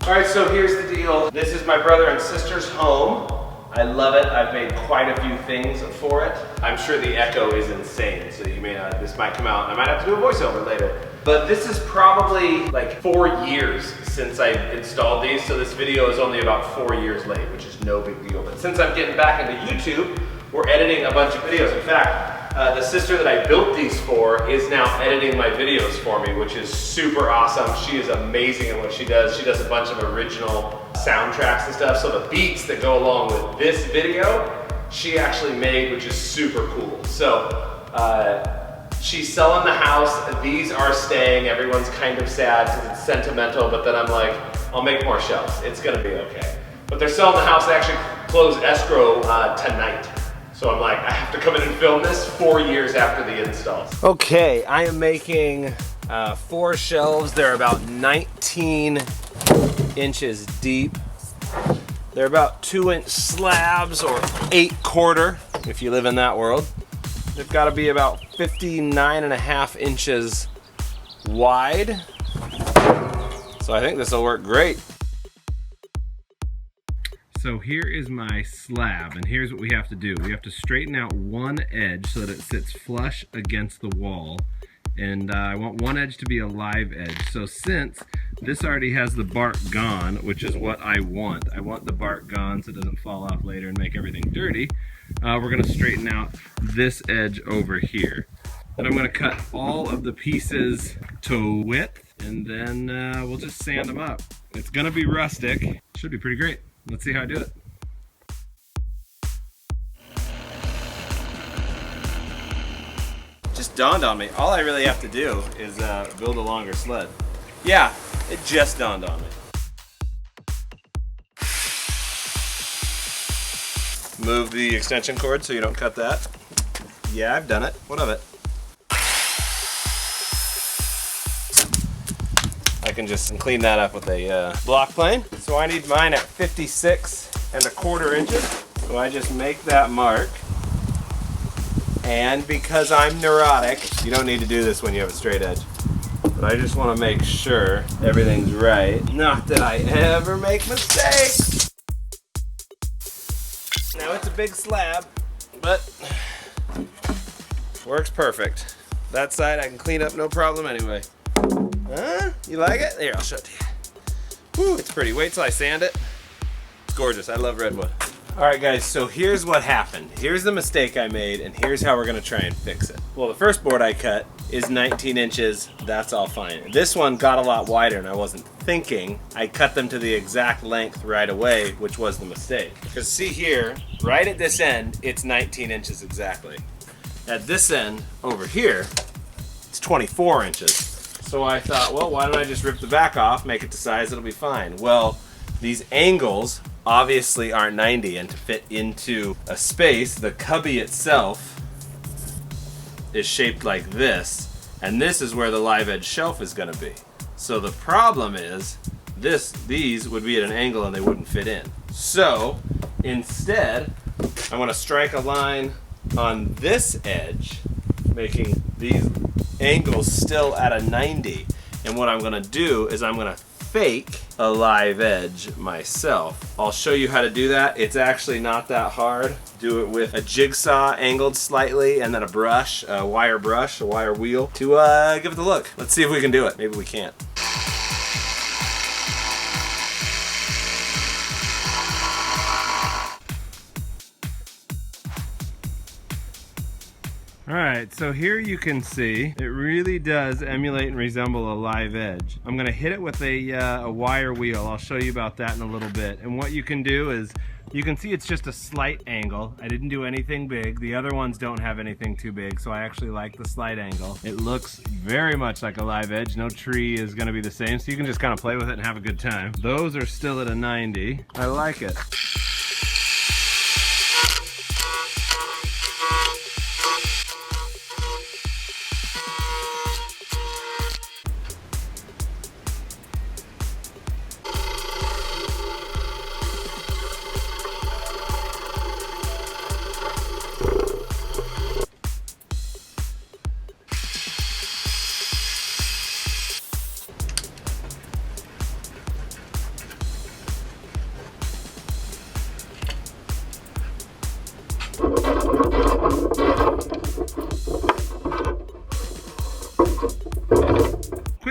All right, so here's the deal. This is my brother and sister's home. I love it. I've made quite a few things for it. I'm sure the echo is insane, so you may not, this might come out. I might have to do a voiceover later. But this is probably like 4 years since I installed these, so this video is only about 4 years late, which is no big deal. But since I'm getting back into YouTube, we're editing a bunch of videos. In fact, the sister that I built these for is now editing my videos for me, which is super awesome. She is amazing at what she does. She does a bunch of original soundtracks and stuff. So the beats that go along with this video, she actually made, which is super cool. So she's selling the house. These are staying. Everyone's kind of sad because it's sentimental, but then I'm like, I'll make more shelves. It's gonna be okay. But they're selling the house. They actually close escrow tonight. So I'm like, I have to come in and film this 4 years after the installs. Okay, I am making 4 shelves. They're about 19 inches deep. They're about 2-inch slabs or 8/4 if you live in that world. They've got to be about 59.5 inches wide. So I think this will work great. So here is my slab, and here's what we have to do. We have to straighten out one edge so that it sits flush against the wall. And I want one edge to be a live edge. So since this already has the bark gone, which is what I want the bark gone so it doesn't fall off later and make everything dirty, we're gonna straighten out this edge over here. Then I'm gonna cut all of the pieces to width, and then we'll just sand them up. It's gonna be rustic. Should be pretty great. Let's see how I do it. Just dawned on me, all I really have to do is build a longer sled. Yeah, it just dawned on me. Move the extension cord so you don't cut that. Yeah, I've done it. What of it? I can just clean that up with a block plane. So I need mine at 56.25 inches. So I just make that mark. And because I'm neurotic, you don't need to do this when you have a straight edge. But I just want to make sure everything's right. Not that I ever make mistakes. Now it's a big slab, but works perfect. That side I can clean up no problem anyway. Huh? You like it? Here, I'll show it to you. Woo, it's pretty. Wait till I sand it. It's gorgeous. I love Redwood. All right, guys, so here's what happened. Here's the mistake I made, and here's how we're gonna try and fix it. Well, the first board I cut is 19 inches. That's all fine. This one got a lot wider, and I wasn't thinking. I cut them to the exact length right away, which was the mistake. Because see here, right at this end, it's 19 inches exactly. At this end, over here, it's 24 inches. So I thought, well, why don't I just rip the back off, make it to size, it'll be fine. Well, these angles obviously aren't 90, and to fit into a space, the cubby itself is shaped like this, and this is where the live edge shelf is gonna be. So the problem is, these would be at an angle and they wouldn't fit in. So instead, I wanna strike a line on this edge, making these angles still at a 90. And what I'm gonna do is I'm gonna fake a live edge myself. I'll show you how to do that. It's actually not that hard. Do it with a jigsaw angled slightly and then a brush, a wire wheel to give it a look. Let's see if we can do it. Maybe we can't. Alright, so here you can see it really does emulate and resemble a live edge. I'm going to hit it with a wire wheel. I'll show you about that in a little bit. And what you can do is, you can see it's just a slight angle. I didn't do anything big. The other ones don't have anything too big, so I actually like the slight angle. It looks very much like a live edge. No tree is going to be the same, so you can just kind of play with it and have a good time. Those are still at a 90. I like it.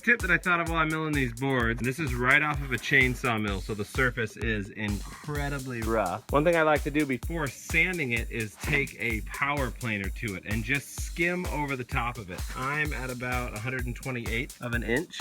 quick tip that I thought of while I'm milling these boards. This is right off of a chainsaw mill, so the surface is incredibly rough. One thing I like to do before sanding it is take a power planer to it and just skim over the top of it. I'm at about 128 of an inch.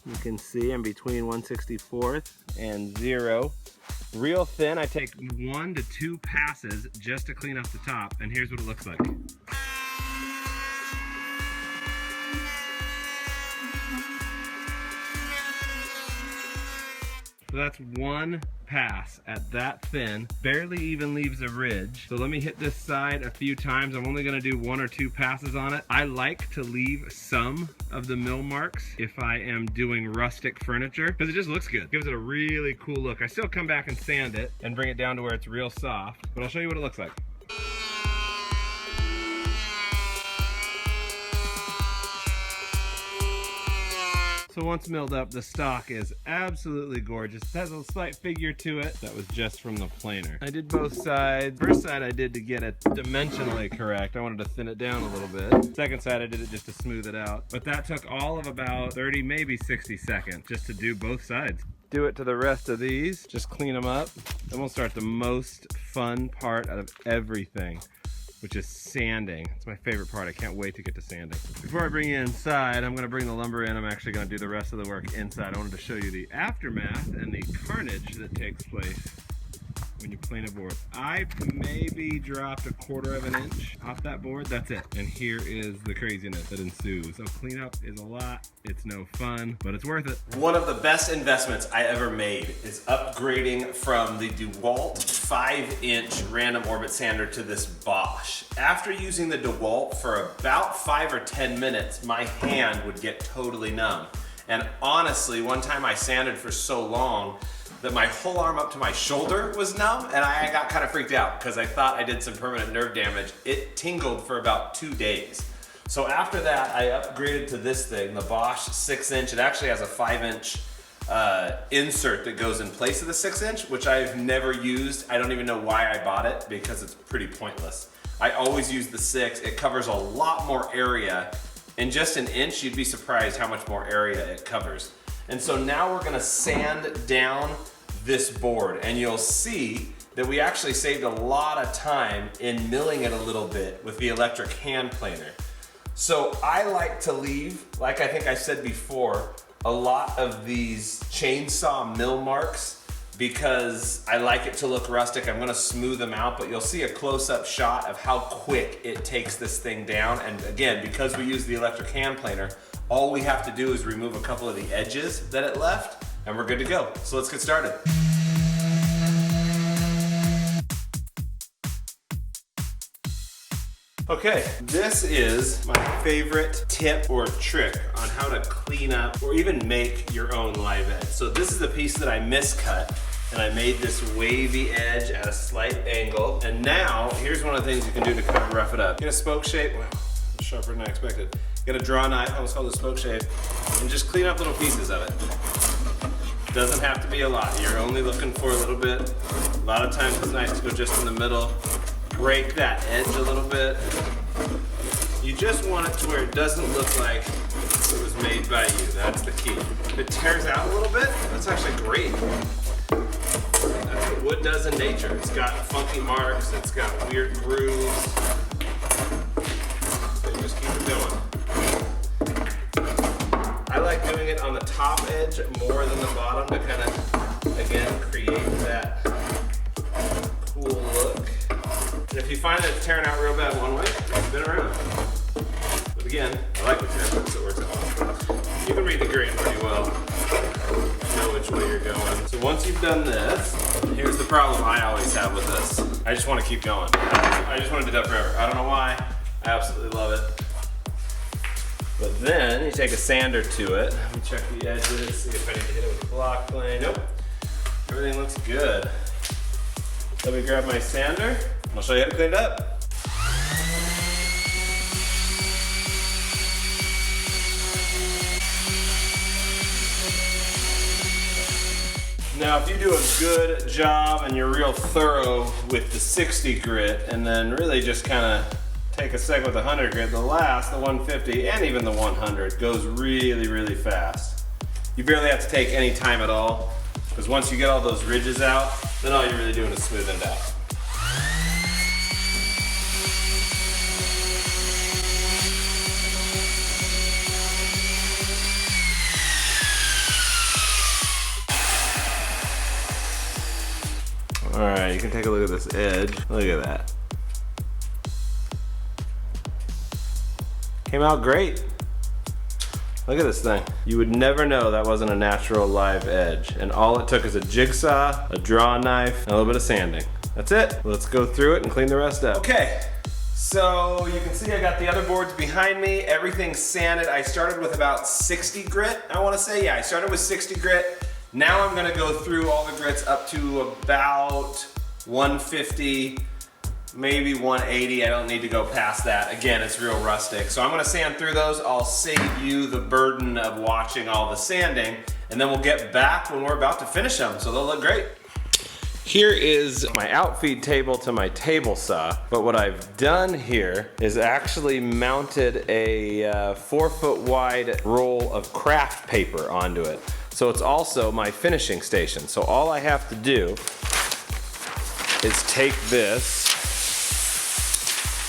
You can see I'm between 1/64 and 0. Real thin, I take 1 to 2 passes just to clean up the top, and here's what it looks like. So that's 1 pass at that thin, barely even leaves a ridge. So let me hit this side a few times. I'm only gonna do 1 or 2 passes on it. I like to leave some of the mill marks if I am doing rustic furniture, because it just looks good. Gives it a really cool look. I still come back and sand it and bring it down to where it's real soft, but I'll show you what it looks like. So once milled up, the stock is absolutely gorgeous. It has a slight figure to it. That was just from the planer. I did both sides. First side I did to get it dimensionally correct. I wanted to thin it down a little bit. Second side I did it just to smooth it out. But that took all of about 30, maybe 60 seconds just to do both sides. Do it to the rest of these. Just clean them up. Then we'll start the most fun part out of everything, which is sanding. It's my favorite part. I can't wait to get to sanding. Before I bring you inside, I'm gonna bring the lumber in. I'm actually gonna do the rest of the work inside. I wanted to show you the aftermath and the carnage that takes place when you plane a board. I maybe dropped 1/4 of an inch off that board. That's it. And here is the craziness that ensues. So cleanup is a lot. It's no fun, but it's worth it. One of the best investments I ever made is upgrading from the DeWalt 5-inch random orbit sander to this Bosch. After using the DeWalt for about 5 or 10 minutes, my hand would get totally numb. And honestly, one time I sanded for so long that my whole arm up to my shoulder was numb, and I got kind of freaked out because I thought I did some permanent nerve damage. It tingled for about 2 days. So after that, I upgraded to this thing, the Bosch 6-inch. It actually has a 5-inch insert that goes in place of the 6-inch, which I've never used. I don't even know why I bought it, because it's pretty pointless. I always use the 6. It covers a lot more area. In just an inch, you'd be surprised how much more area it covers. And so now we're gonna sand down this board, and you'll see that we actually saved a lot of time in milling it a little bit with the electric hand planer. So I like to leave, like I think I said before, a lot of these chainsaw mill marks because I like it to look rustic. I'm gonna smooth them out, but you'll see a close-up shot of how quick it takes this thing down. And again, because we use the electric hand planer, all we have to do is remove a couple of the edges that it left, and we're good to go. So let's get started. Okay, this is my favorite tip or trick on how to clean up or even make your own live edge. So this is the piece that I miscut, and I made this wavy edge at a slight angle. And now, here's one of the things you can do to kind of rough it up. Get a spoke shape, wow, sharper than I expected. Get a draw knife, I almost call it a spoke shape, and just clean up little pieces of it. Doesn't have to be a lot. You're only looking for a little bit. A lot of times it's nice to go just in the middle. Break that edge a little bit. You just want it to where it doesn't look like it was made by you. That's the key. If it tears out a little bit, that's actually great. That's what wood does in nature. It's got funky marks, it's got weird grooves. So you just keep it going. I like doing it on the top edge more than the bottom to kind of, again, create that cool look. And if you find that it's tearing out real bad one way, spin around. But again, I like the tear, so it works out. You can read the grain pretty well. Know which way you're going. So once you've done this, here's the problem I always have with this. I just want to keep going. I just want to do that forever. I don't know why. I absolutely love it. But then you take a sander to it. Let me check the edges, see if I need to hit it with a block plane. Nope. Everything looks good. Let me grab my sander. I'll show you how to clean it up. Now, if you do a good job and you're real thorough with the 60 grit, and then really just kind of take a second with the 100 grit. The last, the 150, and even the 100 goes really, really fast. You barely have to take any time at all, because once you get all those ridges out, then all you're really doing is smoothing it out. All right, you can take a look at this edge. Look at that. Came out great. Look at this thing. You would never know that wasn't a natural live edge. And all it took is a jigsaw, a draw knife, and a little bit of sanding. That's it. Let's go through it and clean the rest up. Okay, so you can see I got the other boards behind me. Everything's sanded. I started with about 60 grit, I wanna say. Yeah, I started with 60 grit. Now I'm gonna go through all the grits up to about 150, maybe 180. I don't need to go past that. Again, it's real rustic. So I'm gonna sand through those. I'll save you the burden of watching all the sanding, and then we'll get back when we're about to finish them, so they'll look great. Here is my outfeed table to my table saw, but what I've done here is actually mounted a 4-foot wide roll of craft paper onto it. So it's also my finishing station. So all I have to do is take this,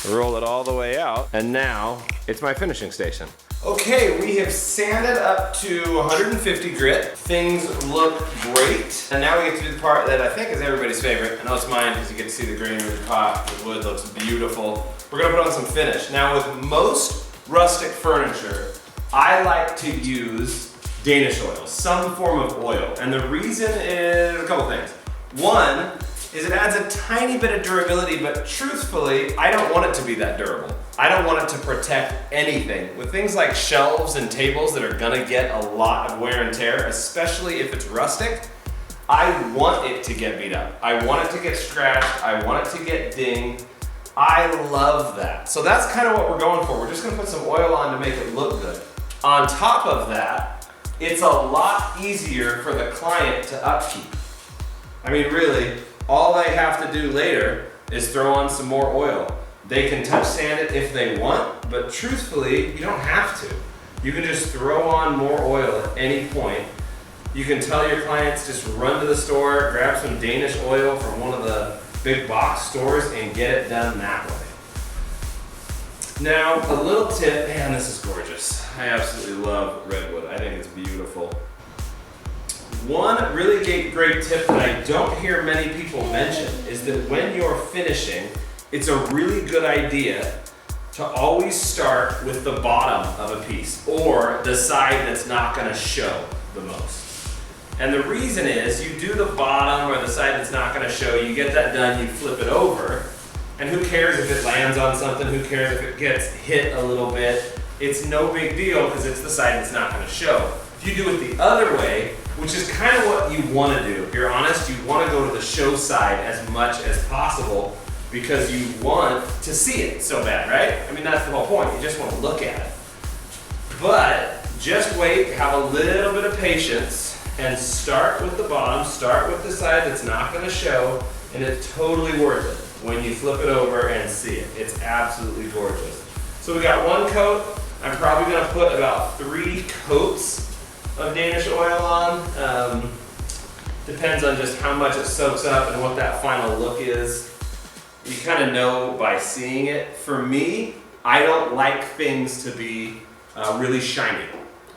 roll it all the way out, and now it's my finishing station. Okay, we have sanded up to 150 grit. Things look great. And now we get to do the part that I think is everybody's favorite. I know it's mine because you get to see the grain ridge pot. The wood looks beautiful. We're gonna put on some finish. Now with most rustic furniture, I like to use Danish oil, some form of oil. And the reason is a couple things. One is it adds a tiny bit of durability, but truthfully, I don't want it to be that durable. I don't want it to protect anything. With things like shelves and tables that are gonna get a lot of wear and tear, especially if it's rustic, I want it to get beat up. I want it to get scratched. I want it to get dinged. I love that. So that's kind of what we're going for. We're just gonna put some oil on to make it look good. On top of that, it's a lot easier for the client to upkeep. I mean, really, all they have to do later is throw on some more oil. They can touch sand it if they want, but truthfully, you don't have to. You can just throw on more oil at any point. You can tell your clients just run to the store, grab some Danish oil from one of the big box stores and get it done that way. Now, a little tip, man, this is gorgeous. I absolutely love Redwood. I think it's beautiful. One really great tip that I don't hear many people mention is that when you're finishing, it's a really good idea to always start with the bottom of a piece or the side that's not gonna show the most. And the reason is you do the bottom or the side that's not gonna show, you get that done, you flip it over, and who cares if it lands on something, who cares if it gets hit a little bit, it's no big deal because it's the side that's not gonna show. If you do it the other way, which is kind of what you wanna do, if you're honest, you wanna go to the show side as much as possible because you want to see it so bad, right? I mean, that's the whole point, you just wanna look at it. But just wait, have a little bit of patience, and start with the bottom, start with the side that's not gonna show, and it's totally worth it when you flip it over and see it. It's absolutely gorgeous. So we got one coat. I'm probably gonna put about 3 coats of Danish oil on. Depends on just how much it soaks up and what that final look is. You kind of know by seeing it. For me, I don't like things to be really shiny.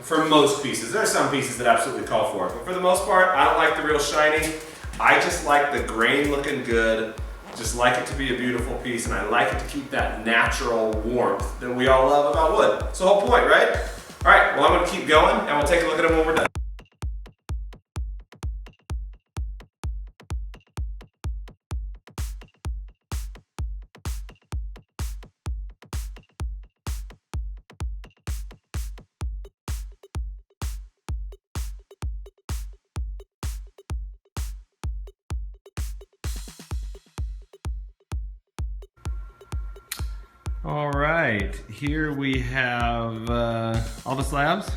For most pieces. There are some pieces that absolutely call for it, but for the most part, I don't like the real shiny. I just like the grain looking good. Just like it to be a beautiful piece, and I like it to keep that natural warmth that we all love about wood. It's the whole point, right? All right, well, I'm gonna keep going, and we'll take a look at them when we're done. All right, here we have all the slabs.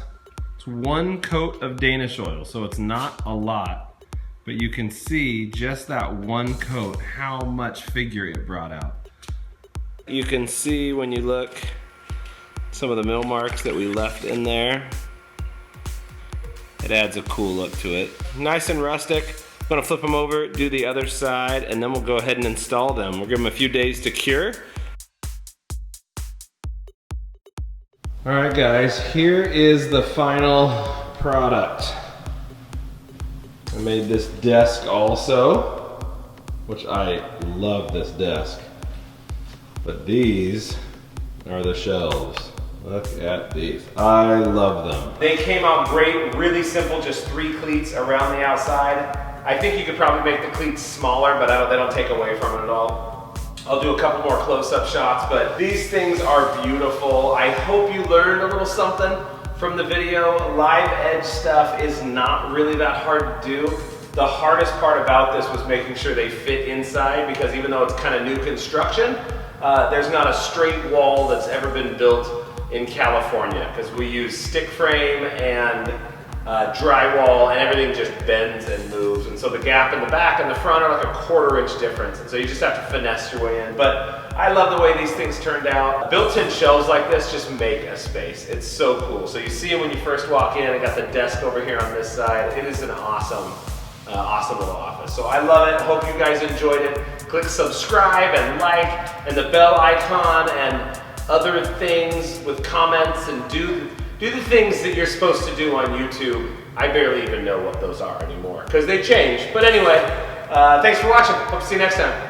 It's 1 coat of Danish oil, so it's not a lot, but you can see just that 1 coat, how much figure it brought out. You can see when you look some of the mill marks that we left in there. It adds a cool look to it. Nice and rustic. I'm gonna flip them over, do the other side, and then we'll go ahead and install them. We'll give them a few days to cure. All right guys, here is the final product. I made this desk also, which I love this desk. But these are the shelves. Look at these. I love them. They came out great, really simple, just 3 cleats around the outside. I think you could probably make the cleats smaller, but they don't take away from it at all. I'll do a couple more close-up shots, but these things are beautiful. I hope you learned a little something from the video. Live edge stuff is not really that hard to do. The hardest part about this was making sure they fit inside, because even though it's kind of new construction, there's not a straight wall that's ever been built in California, because we use stick frame and drywall, and everything just bends and moves. And so the gap in the back and the front are like a 1/4 inch difference. And so you just have to finesse your way in. But I love the way these things turned out. Built-in shelves like this just make a space. It's so cool. So you see it when you first walk in. I got the desk over here on this side. It is an awesome little office. So I love it. Hope you guys enjoyed it. Click subscribe and like and the bell icon and other things with comments, and do the things that you're supposed to do on YouTube. I barely even know what those are anymore because they changed. But anyway, thanks for watching. Hope to see you next time.